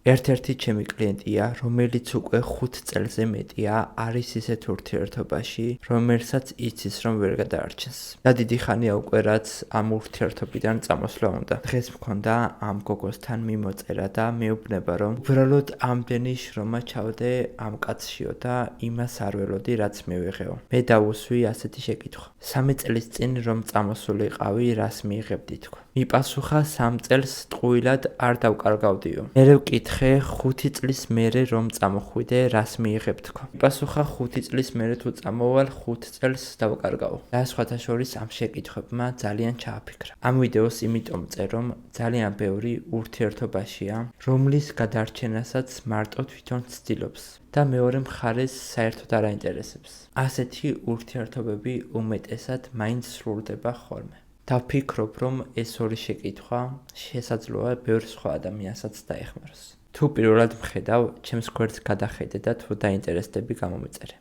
ერთ-ერთი ჩემი კლიენტია, რომელიც უკვე 5 წელზე მეტია არის ისეთ ურთიერთობაში, რომელსაც იცის, რომ ვერ გადაარჩენს. და დიდი ხანია უკვე რაც ამ ურთიერთობიდან წამოსვლა უნდა. დღეს მქონდა ამ გოგოსთან მიმოწერა და მეუბნება, რომ უბრალოდ ამდენი შრომა ჩავდე ამ კაცშიო და იმას არ ველოდი, რაც მე ვიღეო. მე დავუსვი ასეთი შეკითხვა. 3 წლის წინ რომ წამოსულიყავი, რას მიიღებდი თქვა. მიპასუხა 3 წელს ტყუილად არ დავკარგავდიო. მერე ვკითხე 5 წლის მერე რომ წამოხვიდე, რას მიიღებ თქვა. მიპასუხა 5 წლის მერე თუ წამოვალ 5 წელს დავკარგავ. და სხვათა შორის ამ შეკითხვებმა ძალიან ჩააფიქრა. ამ ვიდეოს იმიტომ წერ, რომ ძალიან ბევრი ურთიერთობაშია, რომლის გადარჩენასაც მარტო თვითონ ცდილობს და მეორე მხარეს საერთოდ არ აინტერესებს. ასეთი ურთიერთობები უმეტესად მაინც სრულდება ხოლმე. და ვფიქრობ, რომ ეს ორი შეკითხვა შესაძლოა ბევრ სხვა ადამიანსაც დაეხმაროს. თუ პირველად მხედავ, ჩემს გვერდს გადახედე და თუ დაინტერესდები გამომეწერე.